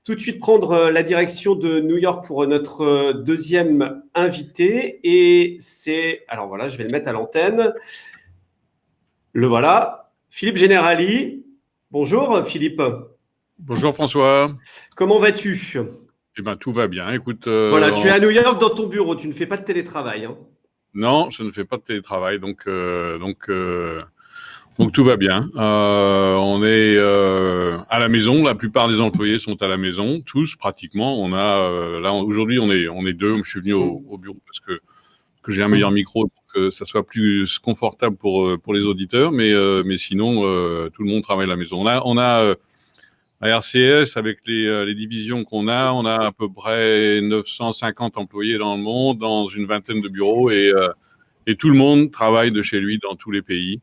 tout de suite prendre la direction de New York pour notre deuxième invité. Et c'est, alors voilà, je vais le mettre à l'antenne. Le voilà, Philippe Generali. Bonjour Philippe. Bonjour François. Comment vas-tu? Eh ben, tout va bien. Écoute, voilà, tu es à New York dans ton bureau, tu ne fais pas de télétravail. Hein. Non, je ne fais pas de télétravail, donc tout va bien. On est à la maison. La plupart des employés sont à la maison, tous pratiquement. On a là aujourd'hui, on est deux. Je suis venu au bureau parce que j'ai un meilleur micro pour que ça soit plus confortable pour les auditeurs. Mais sinon, tout le monde travaille à la maison. On a à RCS, avec les divisions qu'on a, on a à peu près 950 employés dans le monde, dans une vingtaine de bureaux, et tout le monde travaille de chez lui dans tous les pays,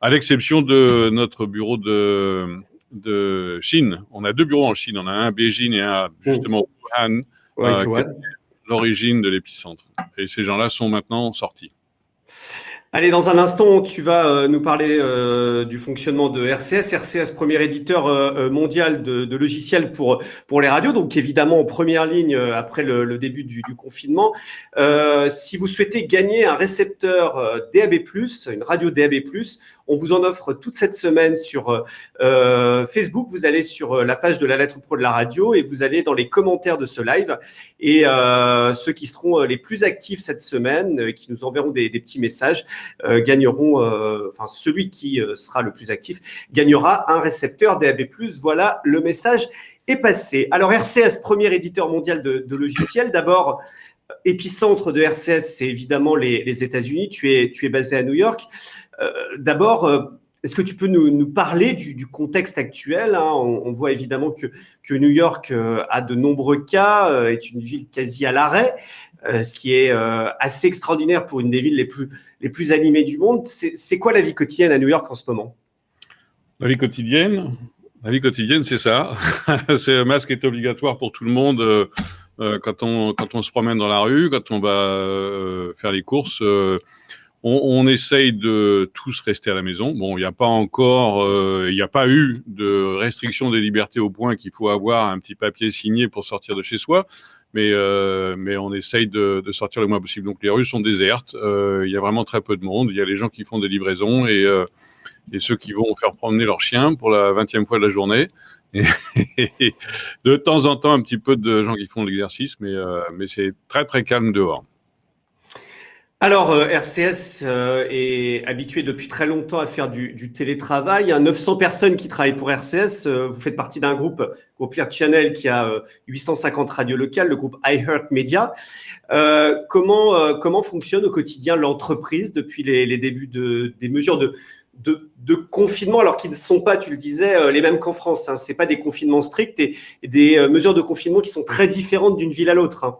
à l'exception de notre bureau de Chine. On a deux bureaux en Chine. On a un à Beijing et un justement au Wuhan, qui est l'origine de l'épicentre. Et ces gens-là sont maintenant sortis. Allez, dans un instant, tu vas nous parler du fonctionnement de RCS. RCS, premier éditeur mondial de logiciels pour les radios, donc évidemment en première ligne après le début du confinement. Si vous souhaitez gagner un récepteur DAB+, une radio DAB+, on vous en offre toute cette semaine sur Facebook. Vous allez sur la page de la Lettre Pro de la radio et vous allez dans les commentaires de ce live. Et ceux qui seront les plus actifs cette semaine, qui nous enverront des petits messages, gagneront, celui qui sera le plus actif gagnera un récepteur DAB+. Voilà, le message est passé. Alors RCS, premier éditeur mondial de logiciels. D'abord, épicentre de RCS, c'est évidemment les États-Unis. Tu es basé à New York. D'abord, est-ce que tu peux nous parler du contexte actuel, hein? On voit évidemment que New York a de nombreux cas, est une ville quasi à l'arrêt, ce qui est assez extraordinaire pour une des villes les plus animées du monde. C'est quoi la vie quotidienne à New York en ce moment? La vie quotidienne, c'est ça. Le masque est obligatoire pour tout le monde quand on se promène dans la rue, quand on va faire les courses. On essaye de tous rester à la maison. Bon, il n'y a pas eu de restriction des libertés au point qu'il faut avoir un petit papier signé pour sortir de chez soi. Mais on essaye de sortir le moins possible. Donc les rues sont désertes. Il y a vraiment très peu de monde. Il y a les gens qui font des livraisons et ceux qui vont faire promener leurs chiens pour la 20e fois de la journée. Et de temps en temps, un petit peu de gens qui font de l'exercice, mais c'est très très calme dehors. Alors, RCS est habitué depuis très longtemps à faire du télétravail. Il y a 900 personnes qui travaillent pour RCS. Vous faites partie d'un groupe Clear Channel, qui a 850 radios locales, le groupe iHeartMedia. Comment fonctionne au quotidien l'entreprise depuis les débuts des mesures de confinement, alors qu'ils ne sont pas, tu le disais, les mêmes qu'en France, hein. Ce n'est pas des confinements stricts et des mesures de confinement qui sont très différentes d'une ville à l'autre, hein.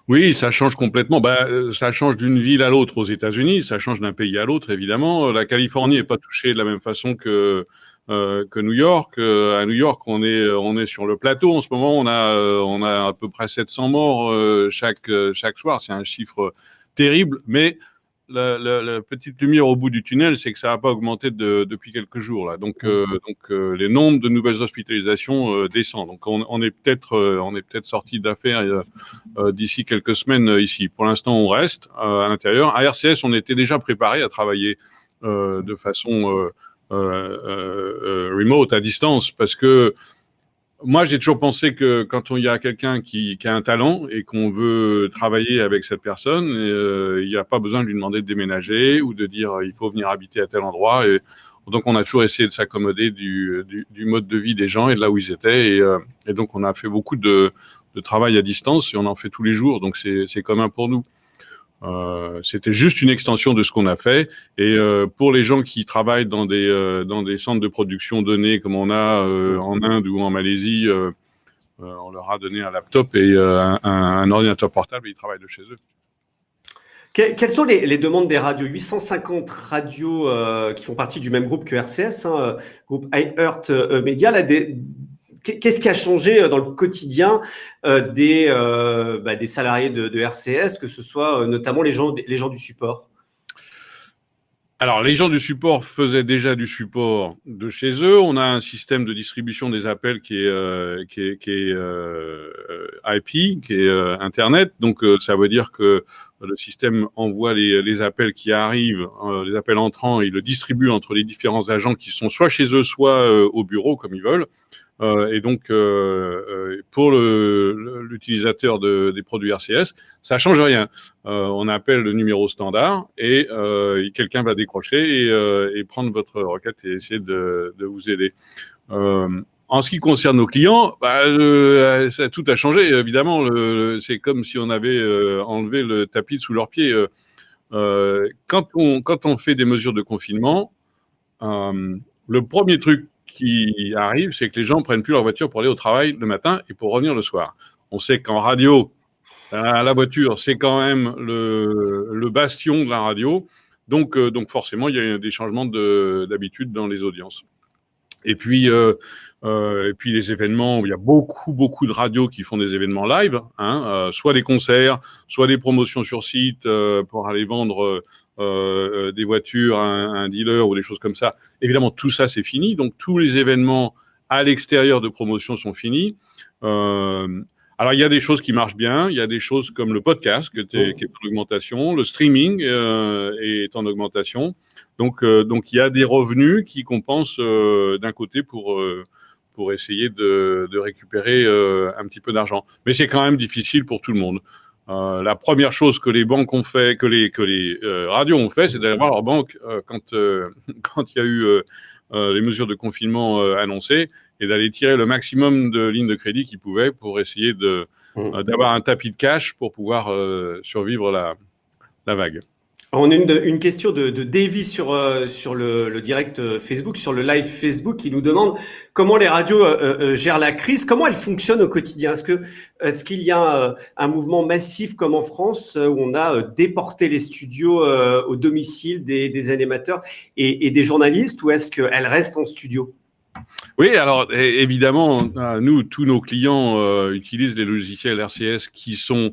Oui, ça change complètement. Ça change d'une ville à l'autre aux États-Unis, ça change d'un pays à l'autre, évidemment. La Californie n'est pas touchée de la même façon que New York. À New York, on est sur le plateau en ce moment. On a à peu près 700 morts chaque soir. C'est un chiffre terrible, mais la petite lumière au bout du tunnel, c'est que ça n'a pas augmenté depuis quelques jours là. Donc les nombres de nouvelles hospitalisations descendent. Donc on est peut-être sorti d'affaires d'ici quelques semaines ici. Pour l'instant, on reste à l'intérieur. À RCS, on était déjà préparé à travailler de façon remote, à distance, parce que moi, j'ai toujours pensé que quand il y a quelqu'un qui a un talent et qu'on veut travailler avec cette personne, il n'y a pas besoin de lui demander de déménager ou de dire il faut venir habiter à tel endroit. Et donc, on a toujours essayé de s'accommoder du mode de vie des gens et de là où ils étaient. Et donc, on a fait beaucoup de travail à distance et on en fait tous les jours. Donc, c'est commun pour nous. C'était juste une extension de ce qu'on a fait. Et pour les gens qui travaillent dans des centres de production donnés comme on a en Inde ou en Malaisie, on leur a donné un laptop et un ordinateur portable et ils travaillent de chez eux. Quelles sont les demandes des radios? 850 radios qui font partie du même groupe que RCS, hein, groupe iHeartMedia. Qu'est-ce qui a changé dans le quotidien des salariés de RCS, que ce soit notamment les gens du support? Alors, les gens du support faisaient déjà du support de chez eux. On a un système de distribution des appels qui est IP, qui est Internet. Donc, ça veut dire que le système envoie les appels qui arrivent, les appels entrants, il le distribue entre les différents agents qui sont soit chez eux, soit au bureau, comme ils veulent. Et donc, pour l'utilisateur des produits RCS, ça change rien. On appelle le numéro standard et quelqu'un va décrocher et prendre votre requête et essayer de vous aider. En ce qui concerne nos clients, tout a changé. Évidemment, c'est comme si on avait enlevé le tapis sous leurs pieds. Quand on fait des mesures de confinement, le premier truc qui arrive, c'est que les gens prennent plus leur voiture pour aller au travail le matin et pour revenir le soir. On sait qu'en radio, la voiture, c'est quand même le bastion de la radio. Donc forcément, il y a des changements d'habitude dans les audiences. Et puis les événements, il y a beaucoup de radios qui font des événements live, soit des concerts, soit des promotions sur site pour aller vendre des voitures à un dealer ou des choses comme ça. Évidemment, tout ça, c'est fini. Donc, tous les événements à l'extérieur de promotion sont finis. Alors, il y a des choses qui marchent bien. Il y a des choses comme le podcast qui est en augmentation. Le streaming est en augmentation. Donc, il y a des revenus qui compensent d'un côté pour essayer de récupérer un petit peu d'argent. Mais c'est quand même difficile pour tout le monde. La première chose que les banques ont fait, que les radios ont fait, c'est d'aller voir leur banque quand il y a eu les mesures de confinement annoncées et d'aller tirer le maximum de lignes de crédit qu'ils pouvaient pour essayer d'avoir un tapis de cash pour pouvoir survivre la vague. On a une question de Davy sur le direct Facebook, sur le live Facebook, qui nous demande comment les radios gèrent la crise, comment elles fonctionnent au quotidien. Est-ce qu'il y a un mouvement massif comme en France où on a déporté les studios au domicile des animateurs et des journalistes, ou est-ce qu'elles restent en studio? Oui, alors évidemment, nous, tous nos clients utilisent les logiciels RCS qui sont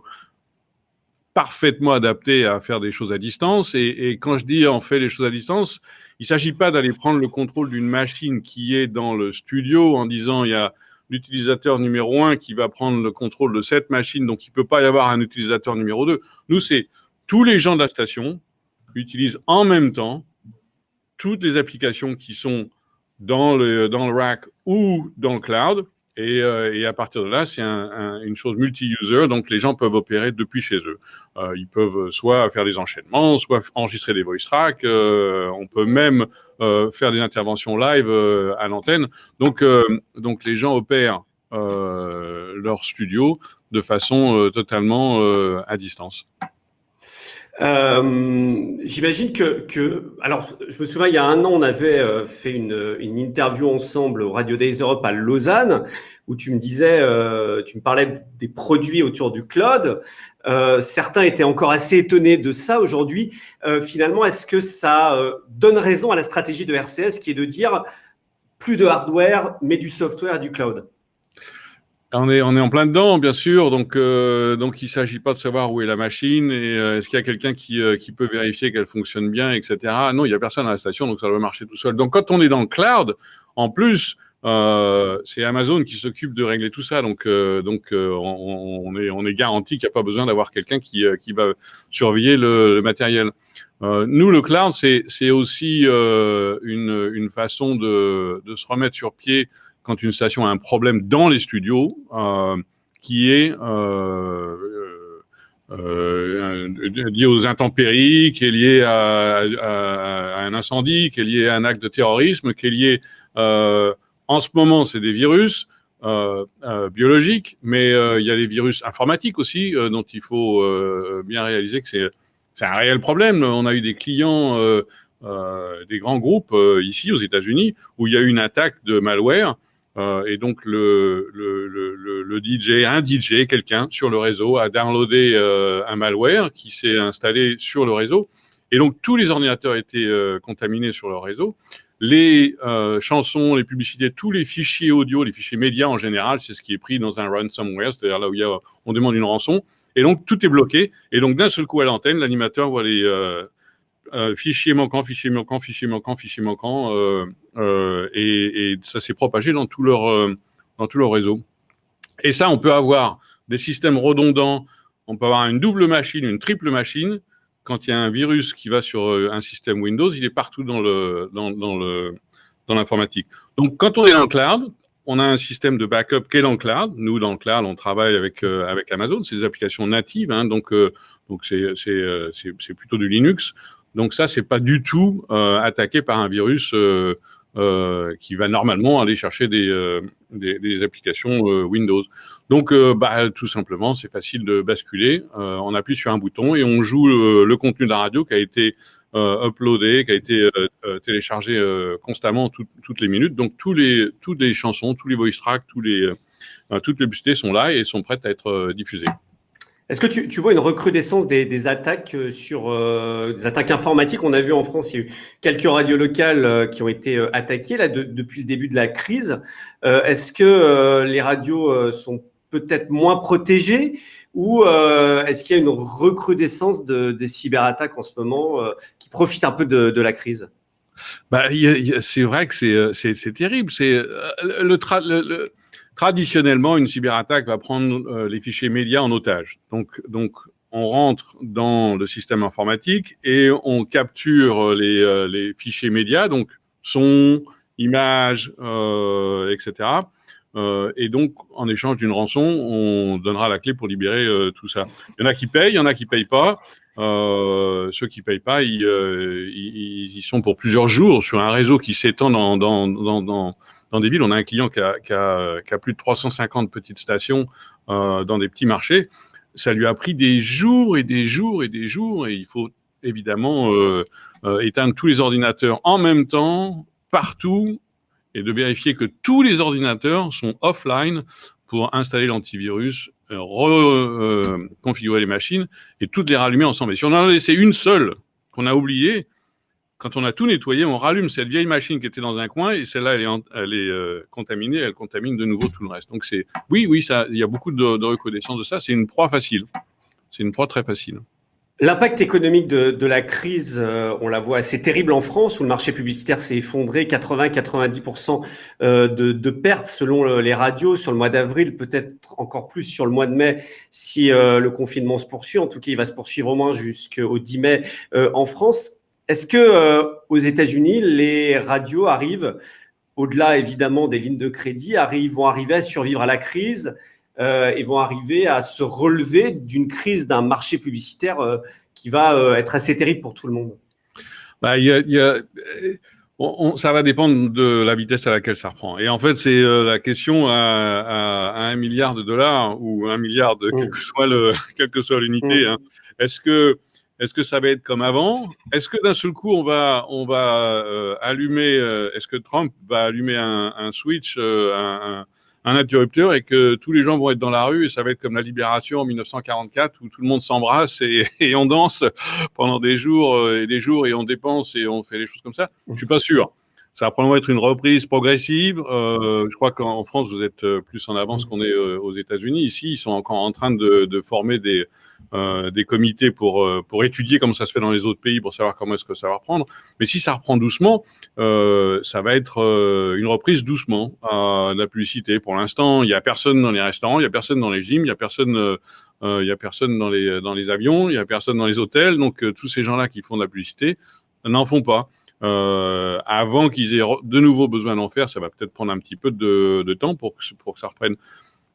parfaitement adapté à faire des choses à distance. Et quand je dis on fait les choses à distance, il s'agit pas d'aller prendre le contrôle d'une machine qui est dans le studio en disant il y a l'utilisateur numéro 1 qui va prendre le contrôle de cette machine, donc il peut pas y avoir un utilisateur numéro 2. Nous, c'est tous les gens de la station utilisent en même temps toutes les applications qui sont dans le rack ou dans le cloud. Et à partir de là, c'est une chose multi-user, donc les gens peuvent opérer depuis chez eux. Ils peuvent soit faire des enchaînements, soit enregistrer des voice tracks. On peut même faire des interventions live à l'antenne. Donc les gens opèrent leur studio de façon totalement à distance. J'imagine alors, je me souviens, il y a 1 an, on avait fait une interview ensemble au Radio Days Europe à Lausanne, où tu me parlais des produits autour du cloud. Certains étaient encore assez étonnés de ça aujourd'hui. Finalement, est-ce que ça donne raison à la stratégie de RCS qui est de dire plus de hardware, mais du software et du cloud? On est en plein dedans, bien sûr. Donc il s'agit pas de savoir où est la machine et est-ce qu'il y a quelqu'un qui peut vérifier qu'elle fonctionne bien, etc. Non, il y a personne à la station, donc ça doit marcher tout seul. Donc quand on est dans le cloud, en plus, c'est Amazon qui s'occupe de régler tout ça. Donc on est garanti qu'il n'y a pas besoin d'avoir quelqu'un qui va surveiller le matériel. Nous, le cloud, c'est aussi une façon de se remettre sur pied quand une station a un problème dans les studios, qui est lié aux intempéries, qui est lié à un incendie, qui est lié à un acte de terrorisme, qui est lié, en ce moment, c'est des virus biologiques, mais il y a les virus informatiques aussi, dont il faut bien réaliser que c'est un réel problème. On a eu des clients, des grands groupes ici aux États-Unis, où il y a eu une attaque de malware. Et donc le DJ, quelqu'un sur le réseau a downloadé un malware qui s'est installé sur le réseau, et donc tous les ordinateurs étaient contaminés sur le réseau. Les chansons, les publicités, tous les fichiers audio, les fichiers médias en général, c'est ce qui est pris dans un ransomware, c'est-à-dire là où on demande une rançon, et donc tout est bloqué. Et donc d'un seul coup à l'antenne, l'animateur voit fichier manquant, fichier manquant, fichier manquant, fichier manquant, et ça s'est propagé dans tout leur réseau. Et ça, on peut avoir des systèmes redondants, on peut avoir une double machine, une triple machine. Quand il y a un virus qui va sur un système Windows, il est partout dans l'informatique. Donc, quand on est dans le cloud, on a un système de backup qui est dans le cloud. Nous, dans le cloud, on travaille avec Amazon. C'est des applications natives, hein, donc c'est plutôt du Linux. Donc ça, c'est pas du tout attaqué par un virus qui va normalement aller chercher des applications Windows. Donc, tout simplement, c'est facile de basculer. On appuie sur un bouton et on joue le contenu de la radio qui a été uploadé, qui a été téléchargé constamment toutes les minutes. Donc, toutes les chansons, tous les voice tracks, toutes les publicités sont là et sont prêtes à être diffusées. Est-ce que tu vois une recrudescence des attaques des attaques informatiques? On a vu en France, il y a eu quelques radios locales qui ont été attaquées là depuis le début de la crise. Est-ce que les radios sont peut-être moins protégées ou est-ce qu'il y a une recrudescence des cyberattaques en ce moment qui profitent un peu de la crise? C'est vrai que c'est terrible. Traditionnellement, une cyberattaque va prendre les fichiers médias en otage. Donc, on rentre dans le système informatique et on capture les fichiers médias, donc son, images, etc. Et donc, en échange d'une rançon, on donnera la clé pour libérer tout ça. Il y en a qui payent, il y en a qui payent pas. Ceux qui payent pas, ils sont pour plusieurs jours sur un réseau qui s'étend dans des villes. On a un client qui a plus de 350 petites stations dans des petits marchés. Ça lui a pris des jours et des jours et des jours, et il faut évidemment éteindre tous les ordinateurs en même temps, partout, et de vérifier que tous les ordinateurs sont offline pour installer l'antivirus, configurer les machines et toutes les rallumer ensemble. Et si on en a laissé une seule qu'on a oubliée, quand on a tout nettoyé, on rallume cette vieille machine qui était dans un coin et celle-là, elle est contaminée, elle contamine de nouveau tout le reste. Donc oui, ça, il y a beaucoup de reconnaissance de ça. C'est une proie facile. C'est une proie très facile. L'impact économique de la crise, on la voit assez terrible en France, où le marché publicitaire s'est effondré, 80-90% de pertes selon les radios sur le mois d'avril, peut-être encore plus sur le mois de mai si le confinement se poursuit. En tout cas, il va se poursuivre au moins jusqu'au 10 mai en France. Est-ce que aux États-Unis, les radios arrivent, au-delà évidemment des lignes de crédit, vont arriver à survivre à la crise et vont arriver à se relever d'une crise d'un marché publicitaire qui va être assez terrible pour tout le monde? Ça va dépendre de la vitesse à laquelle ça reprend. Et en fait, c'est la question à $1 milliard ou 1 milliard quelle que soit l'unité. Hein. Est-ce que ça va être comme avant? Est-ce que d'un seul coup on va allumer? Est-ce que Trump va allumer un switch, un interrupteur, et que tous les gens vont être dans la rue et ça va être comme la Libération en 1944 où tout le monde s'embrasse et on danse pendant des jours et on dépense et on fait des choses comme ça? Je suis pas sûr. Ça va probablement être une reprise progressive. Je crois qu'en France, vous êtes plus en avance qu'on est aux États-Unis. Ici, ils sont encore en train de former des comités pour étudier comment ça se fait dans les autres pays, pour savoir comment est-ce que ça va reprendre. Mais si ça reprend doucement, ça va être une reprise doucement de la publicité. Pour l'instant, il y a personne dans les restaurants, il y a personne dans les gyms, il y a personne dans les avions, il y a personne dans les hôtels. Donc tous ces gens-là qui font de la publicité n'en font pas. Avant qu'ils aient de nouveau besoin d'en faire, ça va peut-être prendre un petit peu de temps pour que ça reprenne.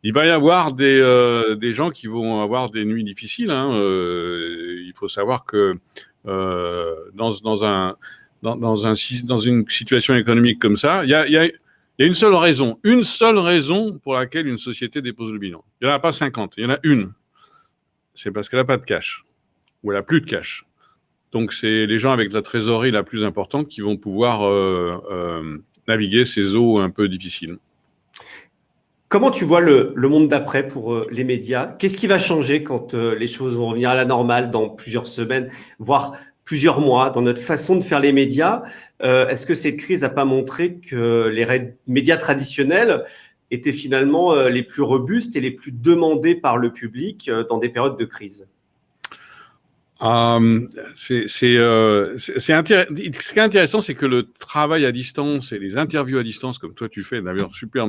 Il va y avoir des gens qui vont avoir des nuits difficiles. Hein. Il faut savoir que dans une situation économique comme ça, il y a une seule raison pour laquelle une société dépose le bilan. Il n'y en a pas 50, il y en a une. C'est parce qu'elle n'a pas de cash, ou elle n'a plus de cash. Donc, c'est les gens avec la trésorerie la plus importante qui vont pouvoir naviguer ces eaux un peu difficiles. Comment tu vois le monde d'après pour les médias? Qu'est-ce qui va changer quand les choses vont revenir à la normale dans plusieurs semaines, voire plusieurs mois, dans notre façon de faire les médias? Est-ce que cette crise n'a pas montré que les médias traditionnels étaient finalement les plus robustes et les plus demandés par le public dans des périodes de crise? Ce qui est intéressant, c'est que le travail à distance et les interviews à distance, comme toi tu fais, d'ailleurs, super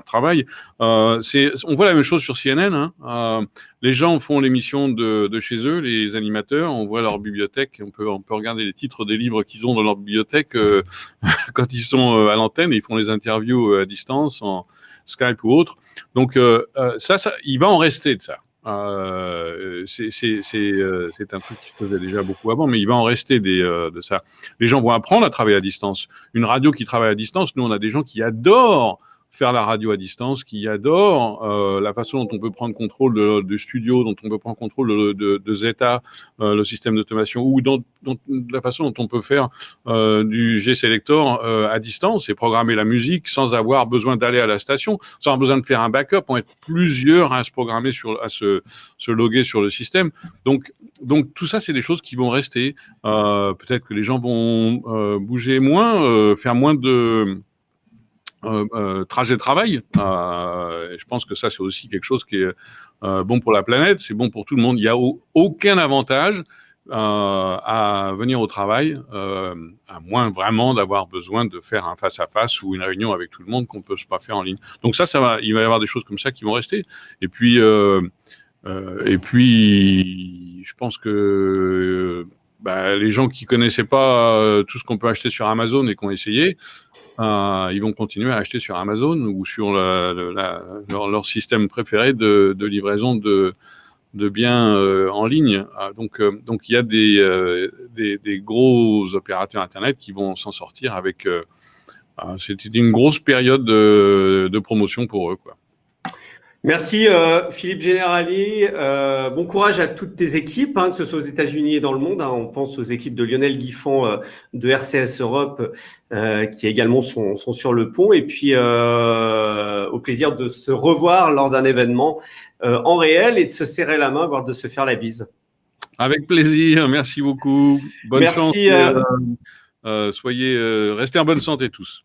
travail. On voit la même chose sur CNN. Hein. Les gens font l'émission de chez eux, les animateurs. On voit leur bibliothèque. On peut regarder les titres des livres qu'ils ont dans leur bibliothèque quand ils sont à l'antenne. Et ils font les interviews à distance en Skype ou autre. Donc ça, il va en rester de ça. C'est un truc qui se faisait déjà beaucoup avant, mais il va en rester de ça. Les gens vont apprendre à travailler à distance. Une radio qui travaille à distance, nous on a des gens qui adorent faire la radio à distance, qui adorent la façon dont on peut prendre contrôle du studio, dont on peut prendre contrôle de Zeta, le système d'automation, ou la façon dont on peut faire du G-Selector à distance et programmer la musique sans avoir besoin d'aller à la station, sans avoir besoin de faire un backup. On est plusieurs à se programmer à se loguer sur le système. Donc tout ça, c'est des choses qui vont rester. Peut-être que les gens vont bouger moins, faire moins de trajet de travail. Je pense que ça, c'est aussi quelque chose qui est bon pour la planète, c'est bon pour tout le monde. Il n'y a aucun avantage à venir au travail, à moins vraiment d'avoir besoin de faire un face-à-face ou une réunion avec tout le monde qu'on ne peut pas faire en ligne. Donc il va y avoir des choses comme ça qui vont rester. Et puis, je pense que les gens qui connaissaient pas tout ce qu'on peut acheter sur Amazon et qui ont essayé, ils vont continuer à acheter sur Amazon ou sur leur système préféré de livraison de biens en ligne. Donc il y a des gros opérateurs Internet qui vont s'en sortir avec. C'était une grosse période de promotion pour eux, quoi. Merci Philippe Generali. Bon courage à toutes tes équipes, que ce soit aux États-Unis et dans le monde. On pense aux équipes de Lionel Guiffon de RCS Europe qui également sont sur le pont. Et puis au plaisir de se revoir lors d'un événement en réel et de se serrer la main, voire de se faire la bise. Avec plaisir. Merci beaucoup. Bonne chance. Restez en bonne santé tous.